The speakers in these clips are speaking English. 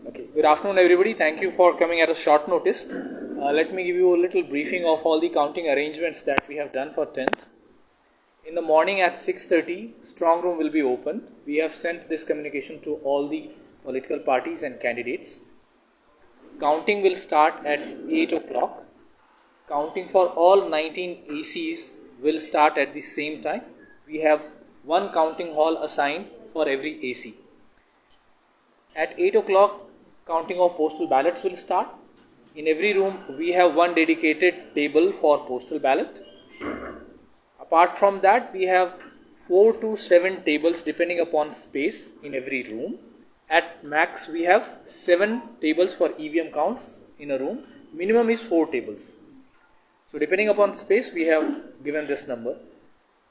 Okay. Good afternoon, everybody. Thank you for coming at a short notice. Let me give you a little briefing of all the counting arrangements that we have done for 10th. In the morning at 6:30, strong room will be open. We have sent this communication to all the political parties and candidates. Counting will start at 8 o'clock. Counting for all 19 ACs will start at the same time. We have one counting hall assigned for every AC. At 8 o'clock, counting of postal ballots will start. In every room, we have one dedicated table for postal ballot. Apart from that, we have 4 to 7 tables depending upon space in every room. At max, we have 7 tables for EVM counts in a room. Minimum is 4 tables. So depending upon space, we have given this number.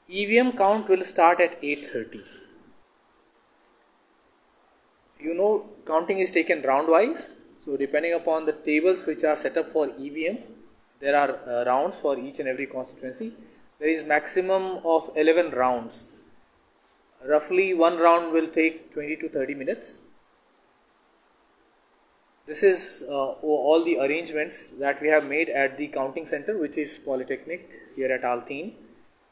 EVM count will start at 8:30. You know, counting is taken round-wise. So depending upon the tables which are set up for EVM, there are rounds for each and every constituency. There is maximum of 11 rounds. Roughly one round will take 20 to 30 minutes. This is all the arrangements that we have made at the counting center, which is Polytechnic here at Alteen.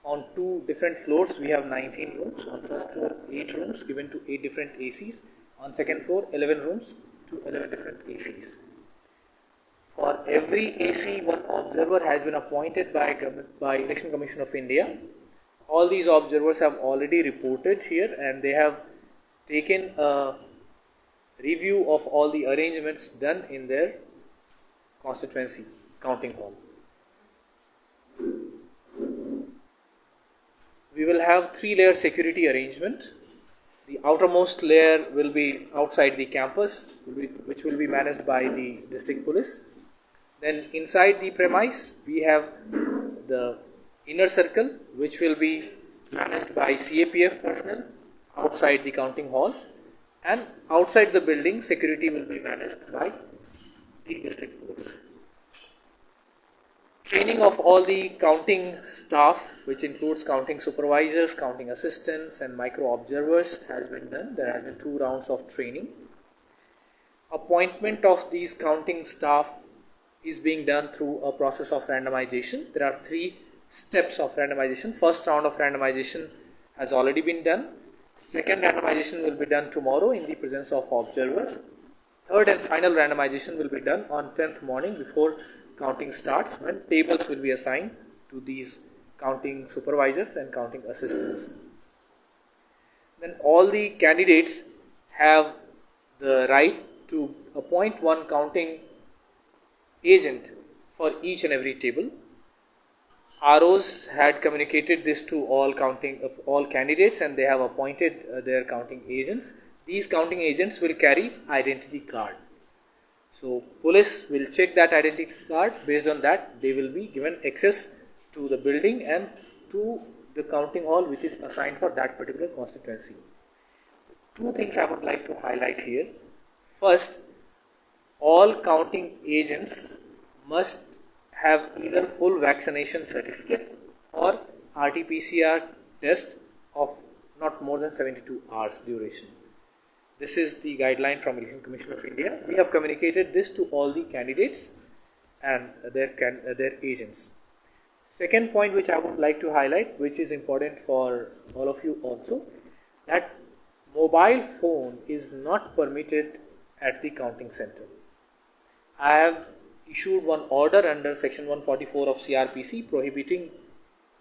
On 2 different floors, we have 19 rooms. On first floor, 8 rooms given to 8 different ACs. On second floor, 11 rooms to 11 different ACs. For every AC, one observer has been appointed by Election Commission of India. All these observers have already reported here, and they have taken a review of all the arrangements done in their constituency counting hall. We will have 3-layer security arrangement. The outermost layer will be outside the campus, which will be managed by the district police. Then inside the premise, we have the inner circle, which will be managed by CAPF personnel outside the counting halls. And outside the building, security will be managed by the district police. Training of all the counting staff, which includes counting supervisors, counting assistants, and micro observers, has been done. There have been 2 rounds of training. Appointment of these counting staff is being done through a process of randomization. There are 3 steps of randomization. First round of randomization has already been done. Second randomization will be done tomorrow in the presence of observers. Third and final randomization will be done on 10th morning before counting starts, when tables will be assigned to these counting supervisors and counting assistants. Then all the candidates have the right to appoint one counting agent for each and every table. ROs had communicated this to all candidates, and they have appointed their counting agents. These counting agents will carry identity card. So police will check that identity card. Based on that, they will be given access to the building and to the counting hall which is assigned for that particular constituency. 2 things I would like to highlight here. First, all counting agents must have either full vaccination certificate or RT-PCR test of not more than 72 hours duration. This is the guideline from Election Commission of India. We have communicated this to all the candidates and their agents. Second point which I would like to highlight, which is important for all of you also, that mobile phone is not permitted at the counting center. I have issued one order under section 144 of CRPC prohibiting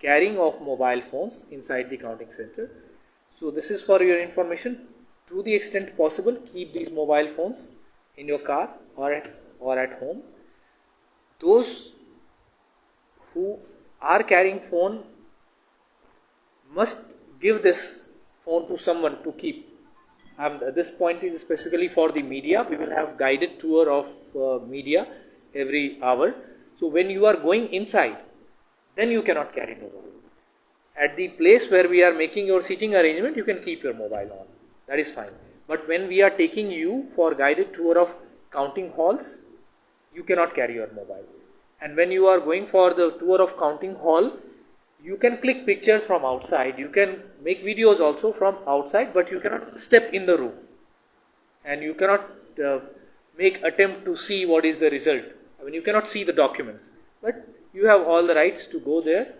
carrying of mobile phones inside the counting center. So this is for your information. To the extent possible, keep these mobile phones in your car or at home. Those who are carrying phone must give this phone to someone to keep. This point is specifically for the media. We will have guided tour of media every hour. So when you are going inside, then you cannot carry mobile. At the place where we are making your seating arrangement, you can keep your mobile on. That is fine. But when we are taking you for guided tour of counting halls, you cannot carry your mobile. And when you are going for the tour of counting hall, You can click pictures from outside, you can make videos also from outside, but you cannot step in the room and you cannot make attempt to see what is the result. I mean, you cannot see the documents, but you have all the rights to go there,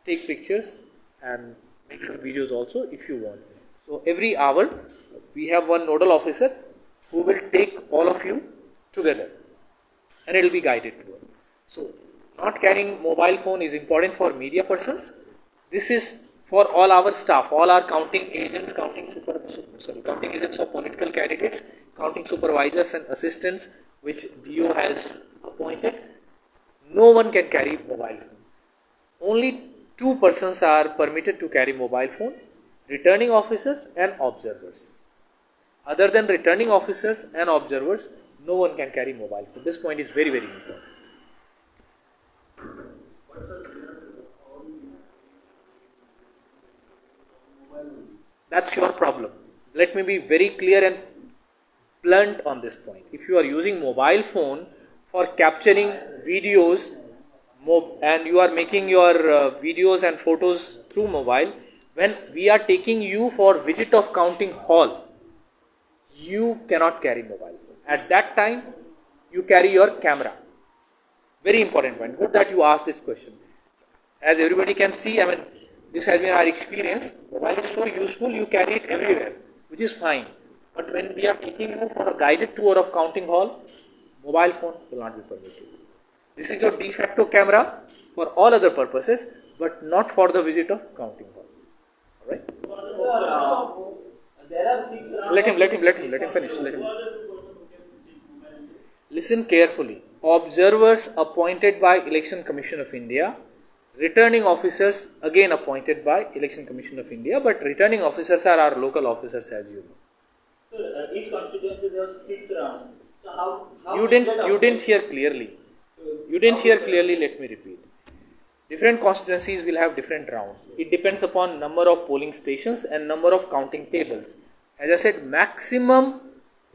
take pictures and make some videos also if you want. So every hour we have one nodal officer who will take all of you together and it will be guided to us. So not carrying mobile phone is important for media persons. This is for all our staff, all our counting agents, counting agents of political candidates, counting supervisors and assistants which DEO has appointed. No one can carry mobile phone. Only 2 persons are permitted to carry mobile phone: returning officers and observers. Other than returning officers and observers, no one can carry mobile phone. This point is very, very important. That's your problem. Let me be very clear and blunt on this point. If you are using mobile phone for capturing videos and you are making your videos and photos through mobile, when we are taking you for visit of counting hall, you cannot carry mobile phone. At that time, you carry your camera. Very important point. Good that you asked this question. As everybody can see, I mean, this has been our experience. Mobile is so useful, you carry it everywhere, which is fine. But when we are taking you for a guided tour of counting hall, mobile phone will not be permitted. This is your de facto camera for all other purposes, but not for the visit of counting hall. Alright? There are 6 rounds. Let him finish. Listen carefully. Observers appointed by Election Commission of India, returning officers again appointed by Election Commission of India, but returning officers are our local officers, as you know. So each constituency there are 6 rounds. So how you didn't hear clearly. Let me repeat. Different constituencies will have different rounds. It depends upon number of polling stations and number of counting tables. As I said, maximum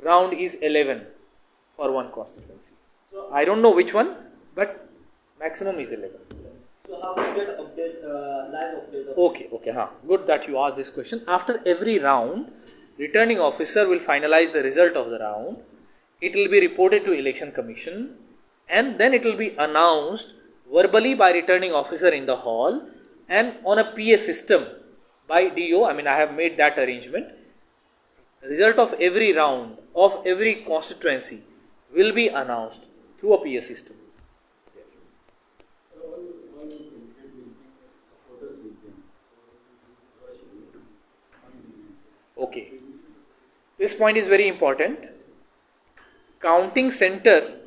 round is 11 for one constituency. So I don't know which one, but maximum is 11. So how to get live update? Okay. Good that you asked this question. After every round, returning officer will finalize the result of the round. It will be reported to Election Commission and then it will be announced verbally by returning officer in the hall and on a PA system by DEO. I mean, I have made that arrangement. The result of every round of every constituency will be announced through a PA system. Okay. This point is very important. Counting center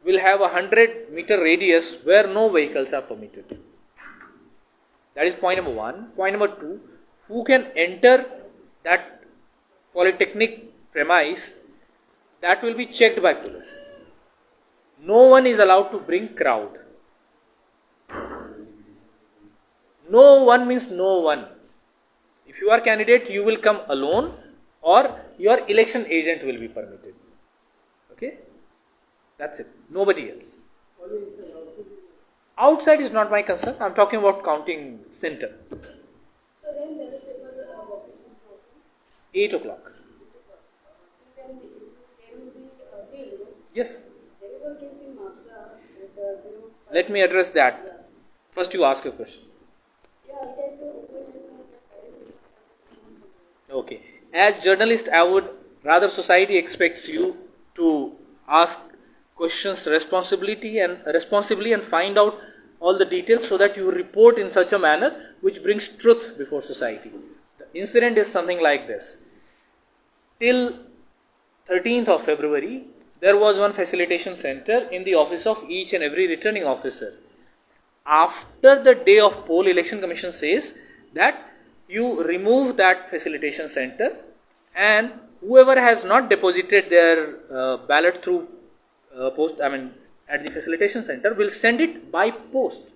will have a 100-meter radius where no vehicles are permitted. That is point number 1. Point number 2, who can enter that polytechnic premise, that will be checked by police. No one is allowed to bring crowd. No one means no one. If you are candidate, you will come alone or your election agent will be permitted. Okay? That's it. Nobody else. Outside is not my concern. I am talking about counting center. So when there is paper 8 o'clock. then there will be sealed. Yes. There is one case in Marsha with Let me address that. First you ask a question. it has to open. Okay. As journalist, I would rather society expects you to ask questions responsibly and find out all the details so that you report in such a manner which brings truth before society. The incident is something like this. Till 13th of February, there was one facilitation center in the office of each and every returning officer. After the day of poll, Election Commission says that you remove that facilitation center and whoever has not deposited their ballot through at the facilitation center will send it by post.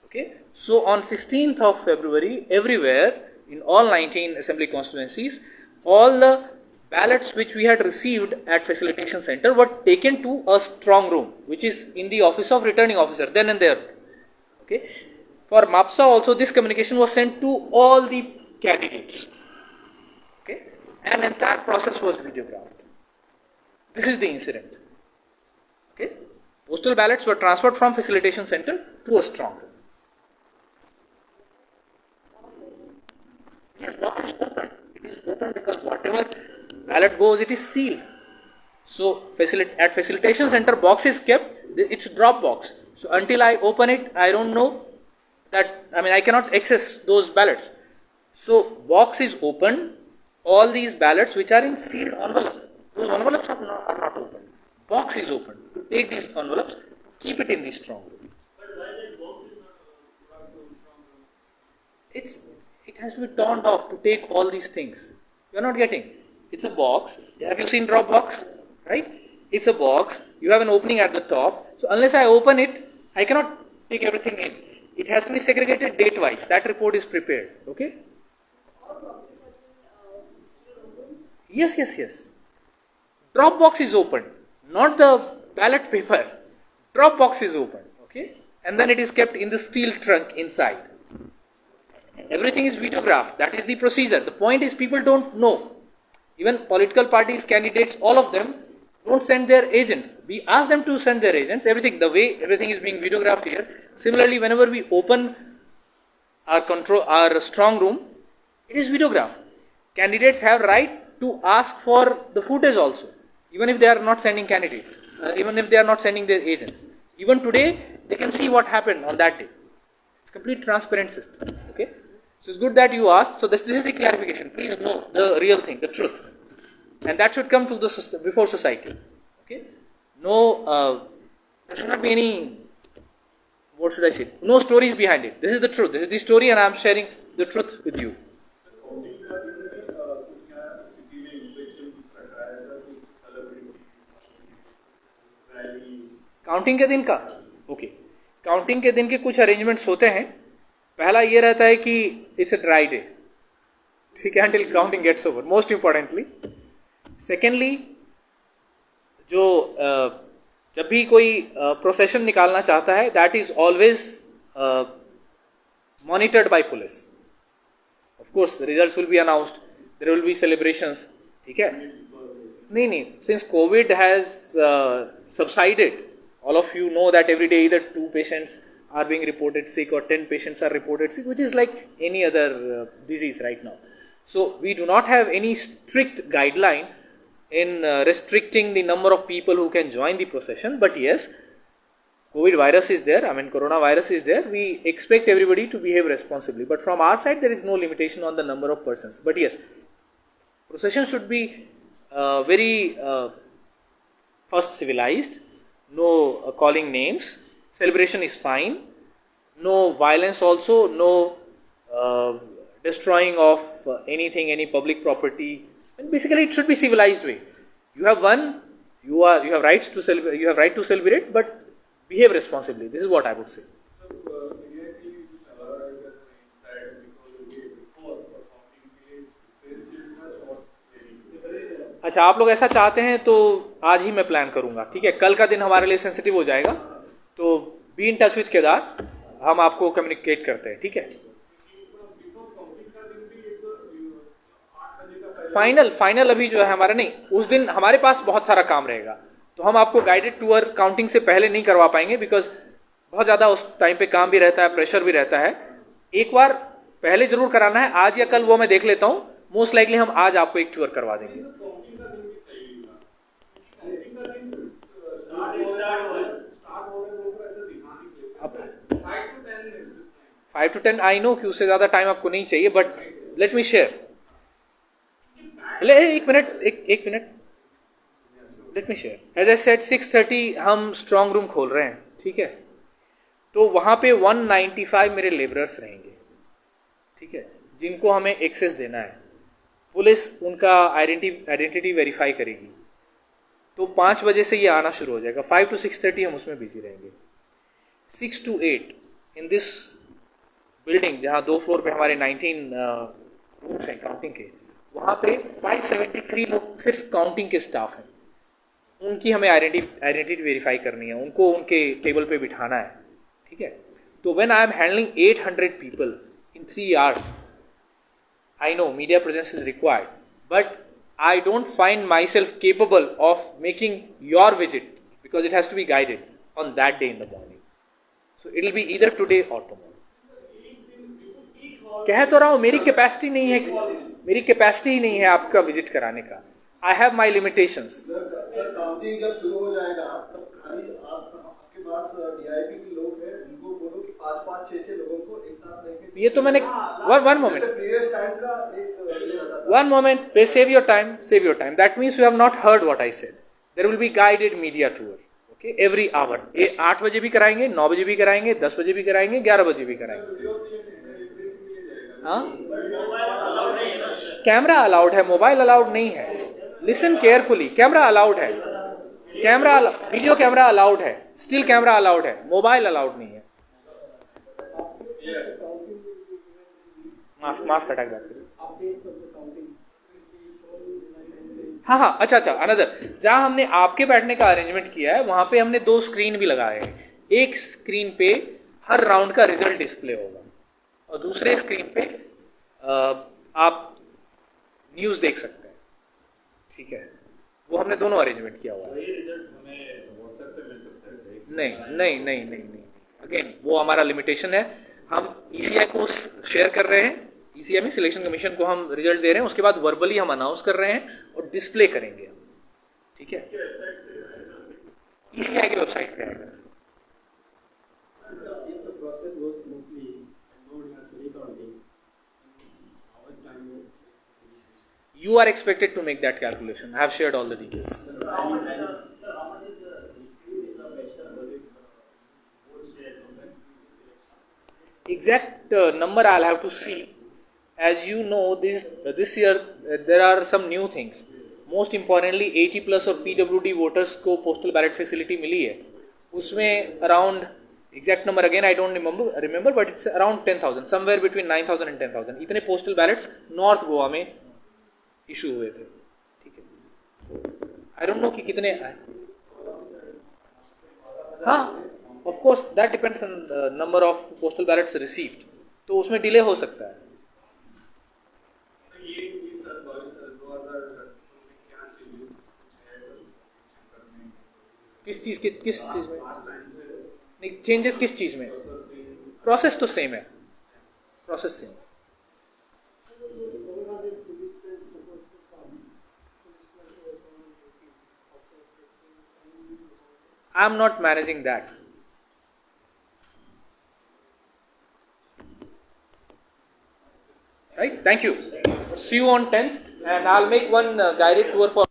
Okay. So on 16th of February, everywhere in all 19 assembly constituencies, all the ballots which we had received at facilitation center were taken to a strong room, which is in the office of returning officer then and there. Okay. For MAPSA also, this communication was sent to all the candidates. Okay, and entire process was videographed. This is the incident. Okay, postal ballots were transferred from facilitation center to a strong room. Yes, box is open. It is open because whatever ballot goes, it is sealed. So at facilitation center, box is kept. It's drop box. So until I open it, I don't know that. I cannot access those ballots. So box is open. All these ballots which are in sealed envelope, those envelopes are not open. Box is open. To take these envelopes, keep it in the strong room. But why that box is not brought to strong room? It has to be turned off to take all these things. You are not getting. It's a box. Have you seen drop box? Right? It's a box. You have an opening at the top. So unless I open it, I cannot take everything in. It has to be segregated date-wise. That report is prepared. Okay? All boxes have been still open. Yes. Drop box is open, not the ballot paper. Drop box is open. Okay? And then it is kept in the steel trunk inside. Everything is videographed. That is the procedure. The point is people don't know. Even political parties, candidates, all of them don't send their agents. We ask them to send their agents. The way everything is being videographed here. Similarly, whenever we open our strong room, it is videographed. Candidates have right to ask for the footage also, even if they are not sending candidates, even if they are not sending their agents. Even today, they can see what happened on that day. It's a complete transparent system. Okay. So it's good that you asked. So this is the clarification. Please know the real thing, the truth, and that should come to the system before society. Okay. No, there should not be any. What should I say? No stories behind it. This is the truth. This is the story, and I am sharing the truth with you. Counting के दिन का okay counting के दिन के कुछ arrangements होते हैं. पहला ये रहता है कि इट्स अ ड्राई डे, ठीक है, until counting gets over. Most importantly, secondly, जो जब भी कोई प्रोसेशन निकालना चाहता है, that is always monitored by police. Of course results will be announced, there will be celebrations. ठीक है, नहीं, since Covid has subsided, all of you know that every day either 2 patients are being reported sick or 10 patients are reported sick, which is like any other disease right now. So we do not have any strict guideline in restricting the number of people who can join the procession, but yes, COVID virus is there, coronavirus is there. We expect everybody to behave responsibly, but from our side there is no limitation on the number of persons. But yes, procession should be very first civilized, no calling names, celebration is fine, no violence also, no destroying of anything, any public property, and basically it should be civilized way. You have won, you have rights to celebrate, you have right to celebrate, but behave responsibly. This is what I would say. अच्छा, आप लोग ऐसा चाहते हैं तो आज ही मैं plan करूंगा. ठीक है, कल का दिन हमारे लिए सेंसिटिव हो जाएगा, तो be in touch with Kedar, हम आपको कम्युनिकेट करते हैं. ठीक है, फाइनल अभी जो है हमारा नहीं, उस दिन हमारे पास बहुत सारा काम रहेगा, तो हम आपको गाइडेड टूर काउंटिंग से पहले नहीं करवा पाएंगे, बिकॉज बहुत ज्यादा उस टाइम पे काम भी रहता है, प्रेशर भी रहता है. एक बार पहले जरूर कराना है, आज या कल वो मैं देख लेता हूं. मोस्ट लाइकली हम आज आपको एक टूर करवा देंगे. अब 5 to 10 आई नो कि उससे ज्यादा टाइम आपको नहीं चाहिए, बट लेट मी शेयर. एक minute let me share. As I said 6:30 हम स्ट्रॉन्ग रूम खोल रहे हैं. ठीक है, तो वहां पे 195 मेरे लेबरर्स रहेंगे. ठीक है, जिनको हमें एक्सेस देना है. पुलिस उनका आइडेंटिटी वेरीफाई करेगी, तो 5 बजे से ये आना शुरू हो जाएगा. 5 to 6:30 हम उसमें बिजी रहेंगे. 6 to 8 इन दिस बिल्डिंग, जहां 2 फ्लोर पे हमारे 19 रूम्स हैं काउंटिंग के, वहां पे 573 लोग सिर्फ काउंटिंग के स्टाफ हैं. उनकी हमें आइडेंटिटी वेरीफाई करनी है, उनको उनके टेबल पे बिठाना है. ठीक है, So when I am handling 800 people in 3 hours, I know media presence is required, but I don't find myself capable of making your visit because it has to be guided on that day in the morning. So it will be either today or tomorrow. कह तो रहा हूँ मेरी capacity नहीं है, मेरी capacity ही नहीं है आपका विजिट कराने का. I have my limitations. Sir counting जब शुरू हो जाएगा तब खाली आपके पास DIP के लोग हैं, उनको बोलो कि 5-5, 6-6 लोगों को एक साथ लेके. ये तो मैंने वन मोमेंट, प्रीवियस टाइम का एक one moment. Save your time, save your time. That means you have not heard what I said. There will be guided media tour. Okay, every hour. 8 बजे भी कराएंगे, 9 बजे भी कराएंगे, 10 बजे भी कराएंगे, 11 बजे भी कराएंगे. हाँ, कैमरा अलाउड है, मोबाइल अलाउड नहीं है. Listen carefully. कैमरा अलाउड है, कैमरा वीडियो कैमरा अलाउड है, स्टिल कैमरा अलाउड है, मोबाइल अलाउड नहीं है. मास्क हटा के. हाँ, अच्छा, अनदर. जहां हमने आपके बैठने का अरेंजमेंट किया है वहां पे हमने 2 स्क्रीन भी लगाए हैं. एक स्क्रीन पे हर राउंड का रिजल्ट डिस्प्ले होगा और दूसरे स्क्रीन पे आप न्यूज देख सकते हैं. ठीक है, वो हमने दोनों अरेंजमेंट किया हुआ है. नहीं. अगेन वो हमारा लिमिटेशन है. हम ECI को शेयर कर रहे हैं, ECI में सिलेक्शन कमीशन को हम रिजल्ट दे रहे हैं, उसके बाद वर्बली हम अनाउंस कर रहे हैं और डिस्प्ले करेंगे हम. ठीक है, ECI की वेबसाइट पे आएगा. You are expected to make that calculation. I have shared all the details. Exact number I'll have to see. As you know, this year there are some new things. Most importantly, 80 plus और PWD voters को postal ballot facility मिली है. उसमें around exact number again I don't remember, but it's around 10,000, somewhere between 9,000 and 10,000. इतने postal ballots North Goa में issue हुए थे. ठीक है, आई डोंट नो कि कितने आए. हाँ, of course that depends on number of postal ballets received, तो उसमें डिले हो सकता है. किस चीज में नहीं चेंजेस? किस चीज में? प्रोसेस तो सेम है, process same. I am not managing that. Right? Thank you. See you on 10th, and I'll make one guided tour for